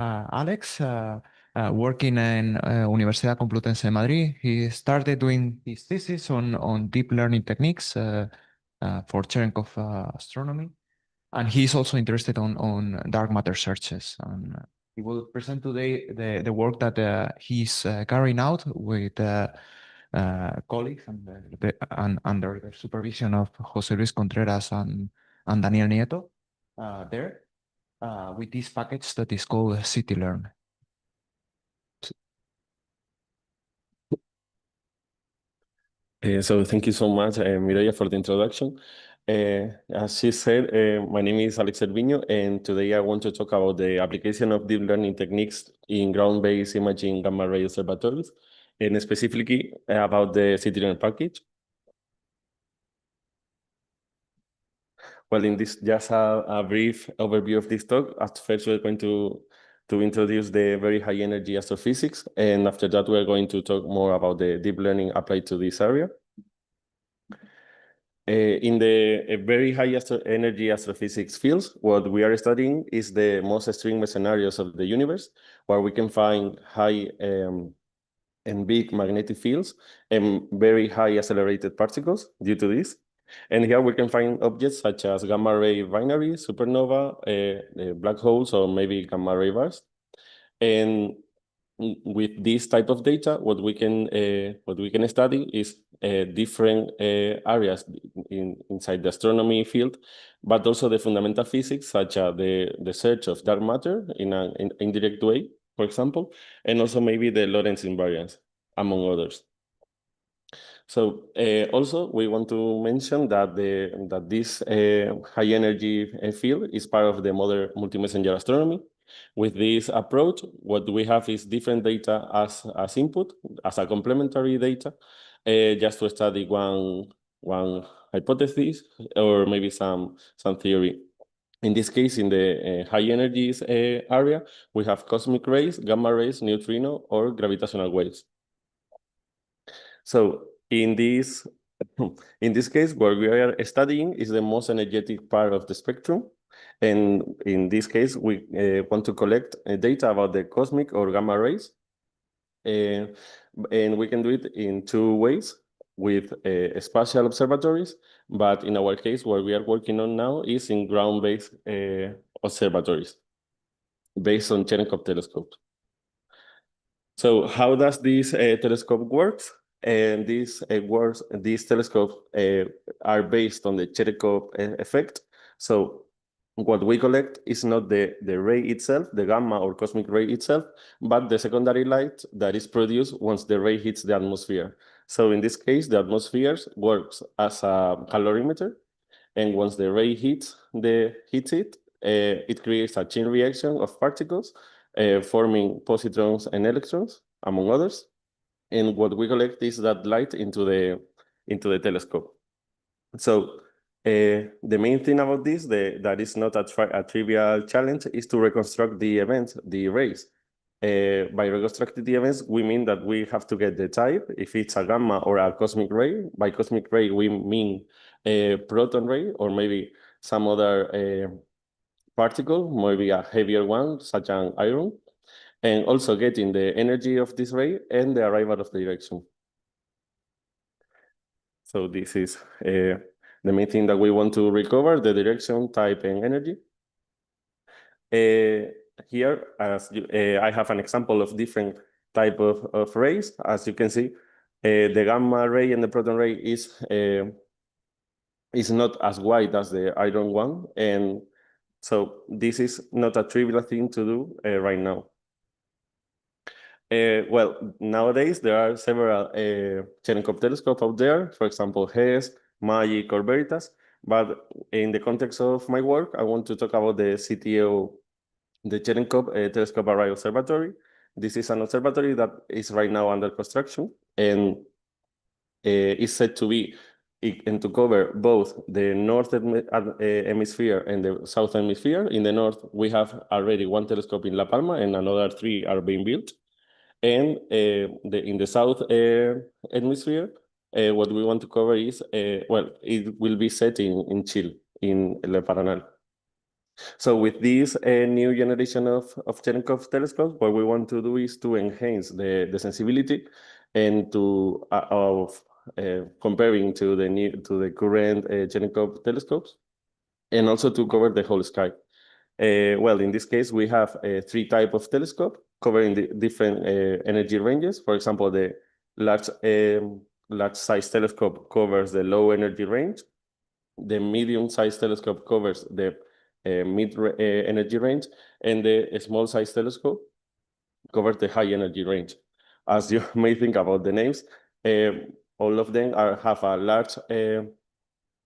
Alex, working in Universidad Complutense de Madrid. He started doing his thesis on deep learning techniques for Cherenkov astronomy. And he's also interested on dark matter searches. And he will present today the work that he's carrying out with colleagues and under the supervision of José Luis Contreras and Daniel Nieto there with this package that is called CityLearn. So thank you so much, Mireia, for the introduction. As she said, my name is Alex Erviño, and today I want to talk about the application of deep learning techniques in ground-based imaging gamma ray observatories, and specifically about the CityLearn package. Well, in this, just a brief overview of this talk. At first, we're going to introduce the very high energy astrophysics, and after that, we're going to talk more about the deep learning applied to this area. In the very high energy astrophysics fields, what we are studying is the most extreme scenarios of the universe, where we can find high and big magnetic fields and very high accelerated particles due to this. And here we can find objects such as gamma ray binary, supernova, black holes, or maybe gamma ray bars. And with this type of data, what we can study is different areas inside the astronomy field, but also the fundamental physics, such as the search of dark matter in an indirect way, for example, and also maybe the Lorentz invariance, among others. So also we want to mention that this high energy field is part of the modern multi-messenger astronomy. With this approach, what we have is different data as input, as a complementary data, just to study one hypothesis or maybe some theory. In this case, in the high energies area, we have cosmic rays, gamma rays, neutrino, or gravitational waves. So in this case, what we are studying is the most energetic part of the spectrum. And in this case, we want to collect data about the cosmic or gamma rays. And we can do it in two ways with spatial observatories. But in our case, what we are working on now is in ground-based observatories based on Cherenkov telescopes. So how does this telescope work? And these telescopes are based on the Cherenkov effect. So what we collect is not the ray itself, the gamma or cosmic ray itself, but the secondary light that is produced once the ray hits the atmosphere. So in this case, the atmosphere works as a calorimeter, and once the ray hits it, it creates a chain reaction of particles, forming positrons and electrons, among others. And what we collect is that light into the telescope. So the main thing about this, that is not a trivial challenge, is to reconstruct the events, the rays. By reconstructing the events, we mean that we have to get the type, if it's a gamma or a cosmic ray. By cosmic ray, we mean a proton ray or maybe some other particle, maybe a heavier one, such as iron, and also getting the energy of this ray and the arrival of the direction. So this is the main thing that we want to recover, the direction, type, and energy. Here, I have an example of different type of rays. As you can see, the gamma ray and the proton ray is not as wide as the iron one. And so this is not a trivial thing to do right now. Well, nowadays there are several Cherenkov telescopes out there, for example, HESS, MAGIC, or Veritas. But in the context of my work, I want to talk about the CTO, the Cherenkov Telescope Array Observatory. This is an observatory that is right now under construction and is said to be and to cover both the north hemisphere and the south hemisphere. In the north, we have already one telescope in La Palma and another 3 are being built. And in the south hemisphere, what we want to cover is, well, it will be set in Chile, in El Paranal. So with this new generation of Cherenkov telescopes, what we want to do is to enhance the sensibility and to comparing to the current Cherenkov telescopes, and also to cover the whole sky. Well, in this case, we have three types of telescope covering the different energy ranges. For example, the large size telescope covers the low energy range. The medium size telescope covers the mid energy range, and the small size telescope covers the high energy range. As you may think about the names, all of them have a large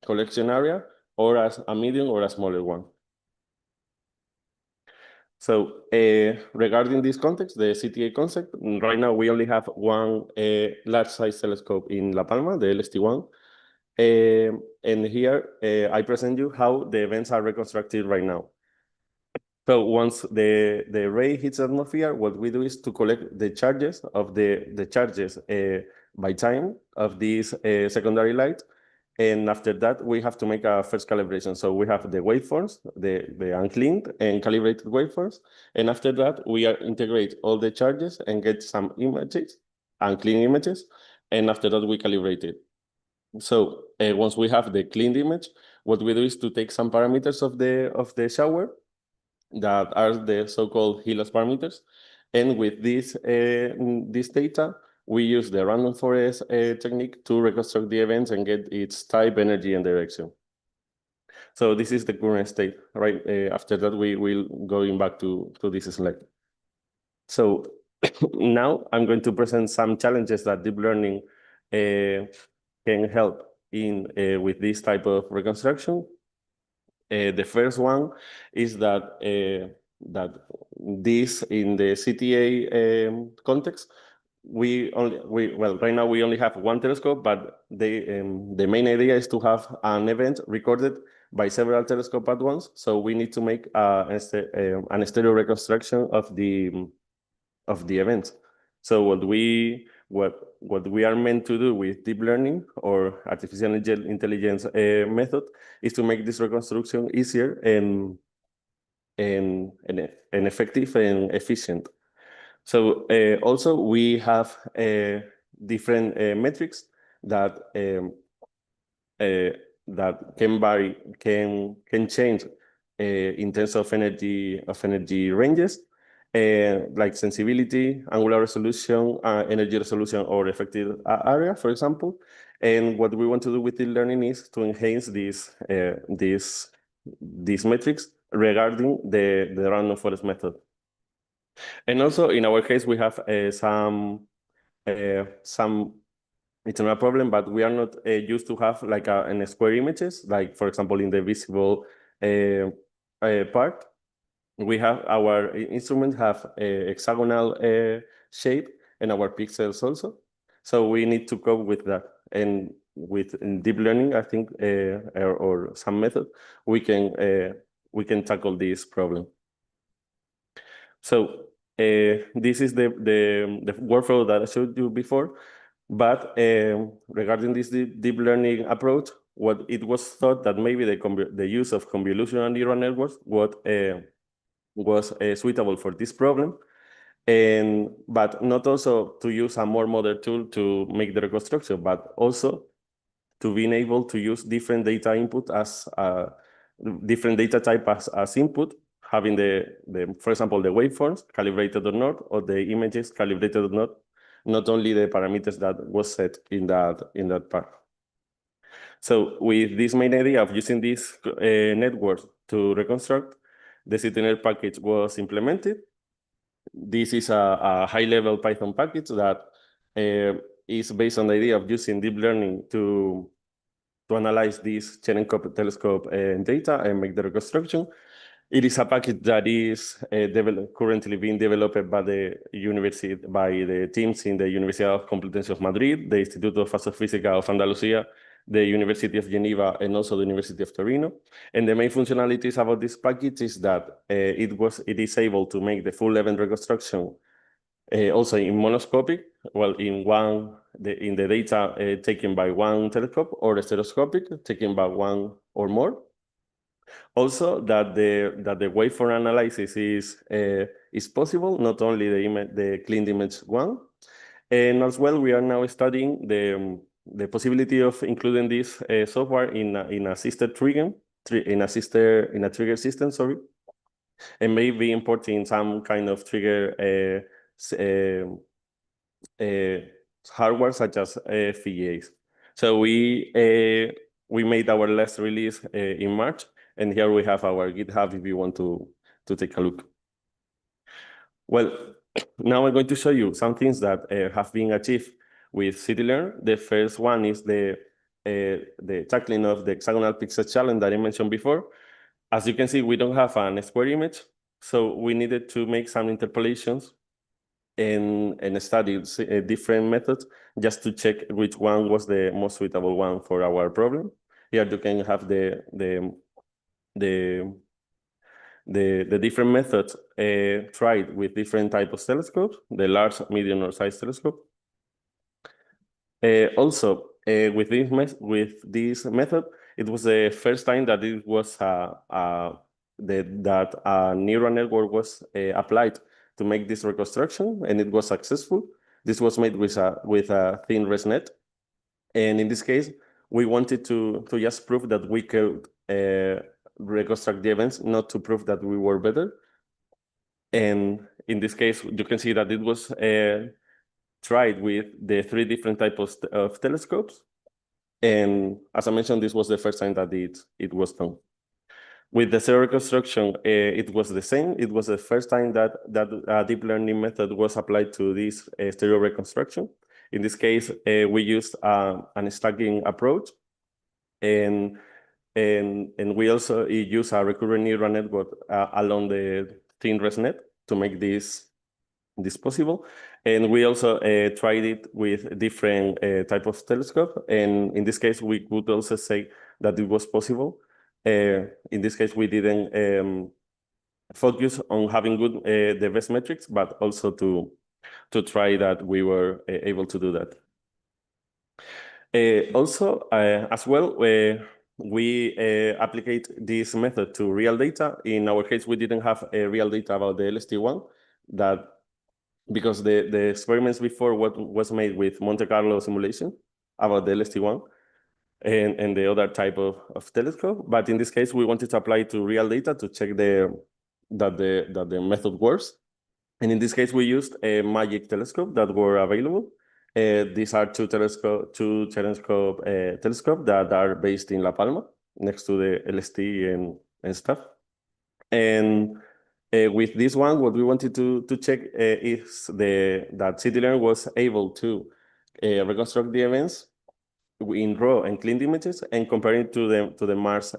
collection area, or as a medium or a smaller one. So regarding this context, the CTA concept, right now we only have one large size telescope in La Palma, the LST1. And here I present you how the events are reconstructed right now. So once the ray hits the atmosphere, what we do is to collect the charges of the charges by time of this secondary light. And after that, we have to make a first calibration. So we have the waveforms, the uncleaned and calibrated waveforms. And after that, we integrate all the charges and get some images, unclean images. And after that, we calibrate it. So once we have the cleaned image, what we do is to take some parameters of the shower that are the so-called Helios parameters. And with this data, we use the random forest technique to reconstruct the events and get its type, energy, and direction. So this is the current state, right? After that, we will going back to this slide. So now I'm going to present some challenges that deep learning can help in with this type of reconstruction. The first one is that this in the CTA context, right now we only have one telescope, but the main idea is to have an event recorded by several telescopes at once. So we need to make an stereo reconstruction of the events. So what we are meant to do with deep learning or artificial intelligence method is to make this reconstruction easier and effective and efficient. So also we have different metrics that can vary, can change in terms of energy ranges. Like sensibility, angular resolution, energy resolution, or effective area, for example. And what we want to do with deep learning is to enhance these metrics regarding the random forest method. And also in our case, we have some it's not a problem, but we are not used to have like an square images, like for example in the visible part. We have our instruments have a hexagonal shape and our pixels also. So we need to cope with that. And with deep learning, I think, or some method, we can tackle this problem. So this is the workflow that I showed you before. But regarding this deep learning approach, what it was thought that maybe the use of convolutional neural networks was suitable for this problem, but not also to use a more modern tool to make the reconstruction, but also to being able to use different data input as different data type as input, having for example, the waveforms calibrated or not, or the images calibrated or not only the parameters that was set in that part. So with this main idea of using this network to reconstruct, the CTNet package was implemented. This is a high-level Python package that is based on the idea of using deep learning to analyze this Cherenkov telescope data and make the reconstruction. It is a package that is currently being developed by the teams in the Universidad Complutense of Madrid, the Instituto of Astrophysical of Andalusia, the University of Geneva, and also the University of Torino. And the main functionalities about this package is that it is able to make the full event reconstruction also in monoscopic, well, in the data taken by one telescope, or stereoscopic, taken by one or more. Also, that the waveform analysis is possible, not only the clean image one, and as well we are now studying the possibility of including this software in a assisted trigger in a trigger system, sorry, and maybe importing some kind of trigger hardware such as FPGAs. So we made our last release in March, and here we have our GitHub if you want to take a look. Well, now I'm going to show you some things that have been achieved with CityLearn. The first one is the tackling of the hexagonal pixel challenge that I mentioned before. As you can see, we don't have a square image, so we needed to make some interpolations and study different methods just to check which one was the most suitable one for our problem. Here you can have the different methods tried with different types of telescopes, the large, medium, or size telescope. Also, with this method, it was the first time that it was that a neural network was applied to make this reconstruction, and it was successful. This was made with a thin ResNet, and in this case, we wanted to just prove that we could reconstruct the events, not to prove that we were better. And in this case, you can see that it was tried with the 3 different types of telescopes. And as I mentioned, this was the first time that it was done. With the zero reconstruction, it was the same. It was the first time that a deep learning method was applied to this stereo reconstruction. In this case, we used an stacking approach, and we also use a recurrent neural network along the thin ResNet to make this possible. And we also tried it with different type of telescope. And in this case, we could also say that it was possible. In this case, we didn't focus on having good the best metrics, but also to try that we were able to do that. Also, as well, we applicate this method to real data. In our case, we didn't have real data about the LST1, that because the experiments before what was made with Monte Carlo simulation about the LST1 and the other type of telescope. But in this case, we wanted to apply to real data to check that the method works. And in this case, we used a MAGIC telescope that were available. These are two Cherenkov telescopes that are based in La Palma, next to the LST and stuff. And with this one, what we wanted to check is that CityLearn was able to reconstruct the events in raw and cleaned images and compare it to the Mars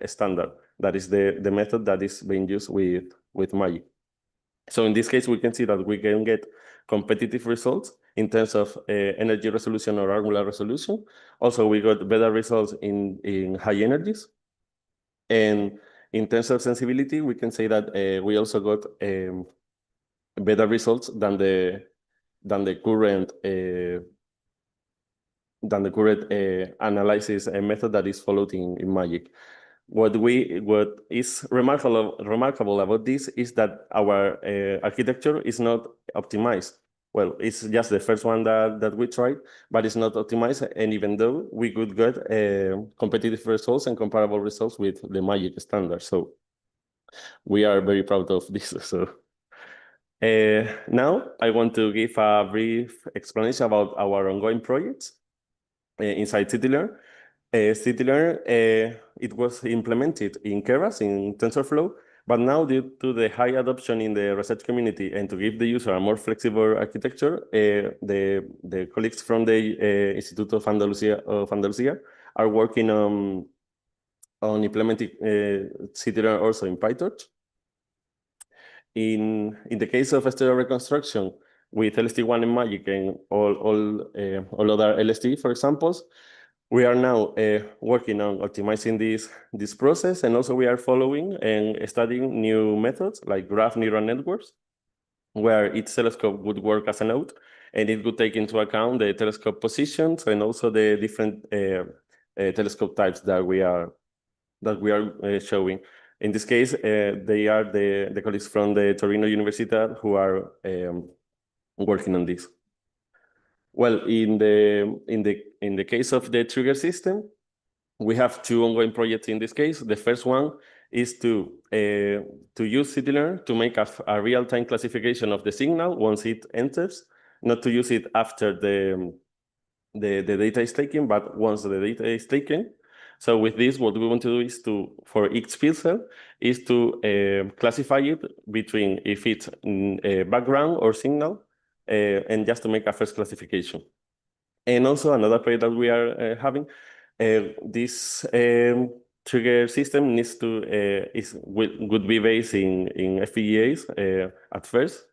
standard. That is the method that is being used with MAGIC. So in this case, we can see that we can get competitive results in terms of energy resolution or angular resolution. Also, we got better results in high energies. And in terms of sensibility, we can say that we also got better results than the current analysis method that is followed in MAGIC. What is remarkable about this is that our architecture is not optimized. Well, it's just the first one that we tried, but it's not optimized. And even though we could get competitive results and comparable results with the MAGIC standard. So we are very proud of this. So now I want to give a brief explanation about our ongoing projects inside CityLearn. CityLearn, it was implemented in Keras, in TensorFlow, but now due to the high adoption in the research community and to give the user a more flexible architecture, the colleagues from the Institute of Andalusia are working on implementing CityLearn also in PyTorch. In the case of stereo reconstruction with LST1 and MAGIC and all other LST, for example, we are now working on optimizing this process, and also we are following and studying new methods like graph neural networks, where each telescope would work as a node, and it would take into account the telescope positions and also the different telescope types that we are that we are showing. In this case, they are the colleagues from the Torino Universitat who are working on this. Well, in the case of the trigger system, we have two ongoing projects in this case. The first one is to use CityLearn to make a real-time classification of the signal once it enters, not to use it after the data is taken, but once the data is taken. So with this, what we want to do is for each pixel, is to classify it between if it's background or signal, and just to make a first classification. And also another project that we are having, this trigger system needs to would be based in FPGAs at first.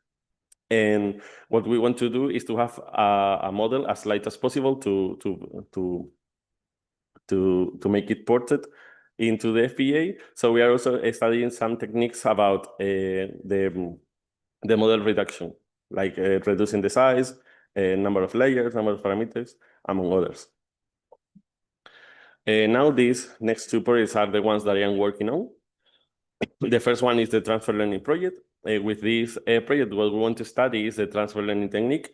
And what we want to do is to have a model as light as possible to make it ported into the FPGA. So we are also studying some techniques about the model reduction, like reducing the size, number of layers, number of parameters, among others. Now these next two projects are the ones that I am working on. The first one is the transfer learning project. With this project, what we want to study is the transfer learning technique.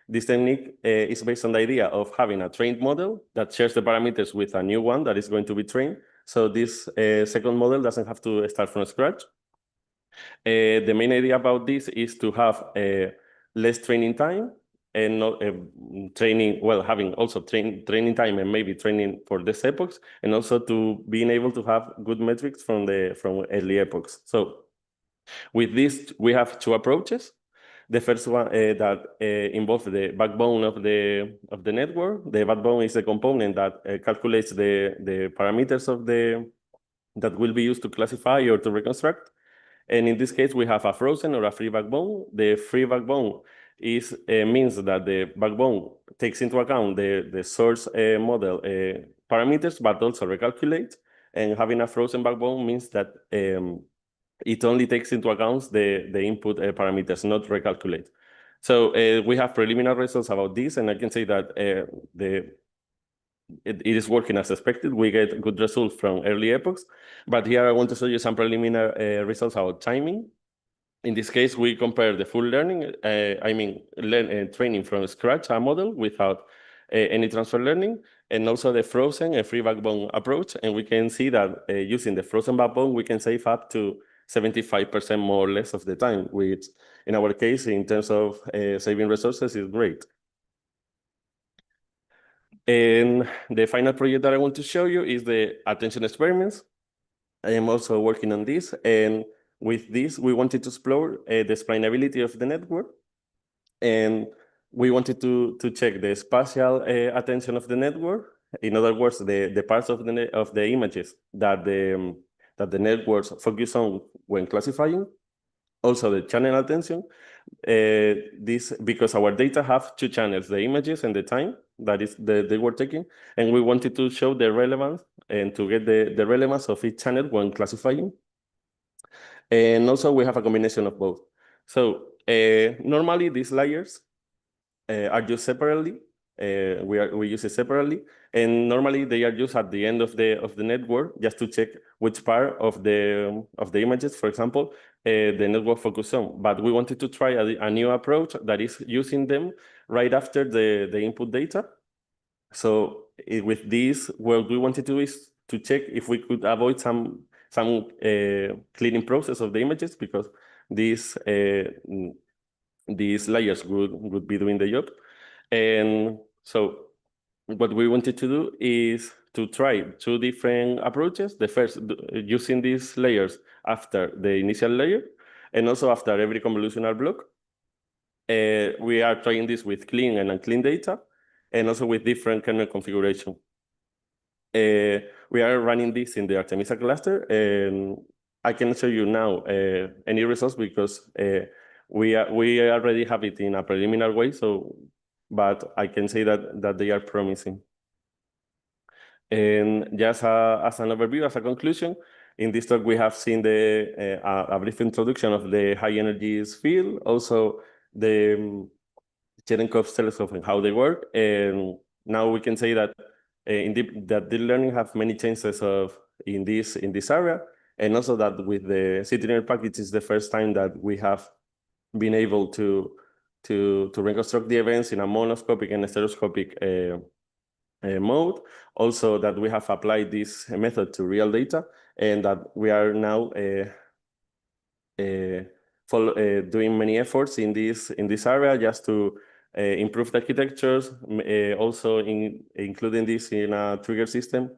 This technique is based on the idea of having a trained model that shares the parameters with a new one that is going to be trained. So this second model doesn't have to start from scratch. The main idea about this is to have less training time and not training, well, having also training time and maybe training for these epochs, and also to being able to have good metrics from early epochs. So with this, we have two approaches. The first one that involves the backbone of the network. The backbone is the component that calculates the parameters that will be used to classify or to reconstruct. And in this case, we have a frozen or a free backbone. The free backbone means that the backbone takes into account the source model parameters, but also recalculates. And having a frozen backbone means that it only takes into account the input parameters, not recalculate. So we have preliminary results about this, and I can say that it is working as expected. We get good results from early epochs, but here I want to show you some preliminary results about timing. In this case, we compare the full learning, training from scratch a model without any transfer learning, and also the frozen and free backbone approach. And we can see that using the frozen backbone, we can save up to 75% more or less of the time, which in our case, in terms of saving resources, is great. And the final project that I want to show you is the attention experiments. I am also working on this, and with this, we wanted to explore the explainability of the network, and we wanted to check the spatial attention of the network. In other words, the parts of the images that the networks focus on when classifying. Also, the channel attention. This because our data have two channels: the images and the time that is they were taking, and we wanted to show the relevance and to get the relevance of each channel when classifying. And also we have a combination of both. So normally these layers are used separately. We use it separately, and normally they are used at the end of the network just to check which part of the images, for example, the network focus on. But we wanted to try a new approach that is using them right after the input data. So with this, what we wanted to do is to check if we could avoid some cleaning process of the images, because these layers would be doing the job. And so what we wanted to do is to try two different approaches. The first, using these layers after the initial layer, and also after every convolutional block. We are trying this with clean and unclean data, and also with different kernel configuration. We are running this in the Artemisa cluster, and I can show you now any results because we already have it in a preliminary way. But I can say that they are promising. And just as an overview, as a conclusion, in this talk we have seen a brief introduction of the high energy field, also the Cherenkov telescopes and how they work. And now we can say that indeed that deep learning have many chances of in this area, and also that with the CityNet package is the first time that we have been able to reconstruct the events in a monoscopic and stereoscopic mode. Also that we have applied this method to real data, and that we are now doing many efforts in this area just to improve the architectures, also including this in a trigger system,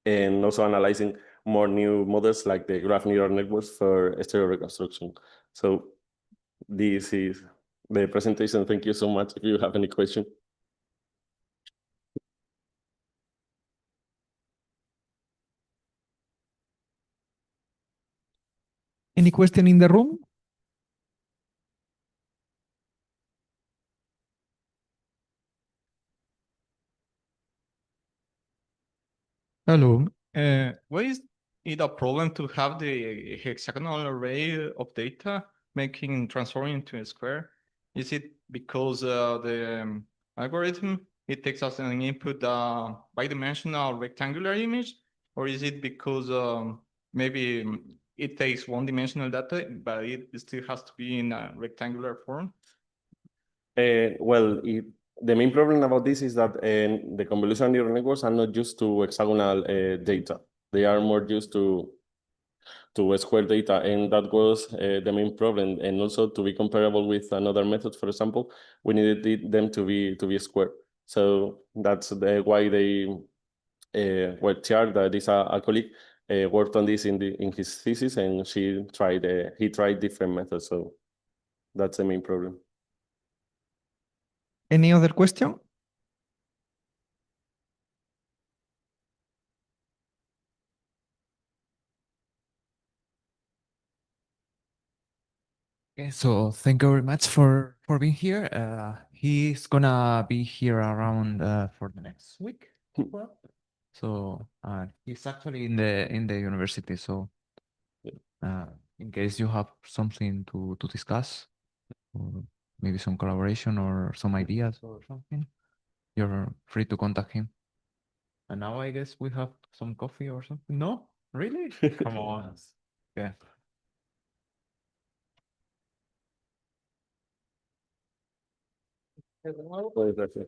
and also analyzing more new models like the graph neural networks for stereo reconstruction. So this is the presentation. Thank you so much. If you have any question. Any question in the room? Hello. Why is it a problem to have the hexagonal array of data making transforming into a square? Is it because the algorithm it takes as an input bidimensional rectangular image, or is it because maybe it takes one-dimensional data, but it still has to be in a rectangular form? The main problem about this is that the convolutional neural networks are not used to hexagonal data. They are more used to square data, and that was the main problem. And also to be comparable with another method, for example, we needed them to be square. So that's why they Char, that is a colleague, worked on this in his thesis, and he tried different methods. So that's the main problem. Any other question? Okay, so thank you very much for being here. He's gonna be here around for the next week. Well, so he's actually in the university. So in case you have something to discuss, or maybe some collaboration or some ideas or something, you're free to contact him. And now I guess we have some coffee or something. No, really? Come on. Yeah. Pues, gracias.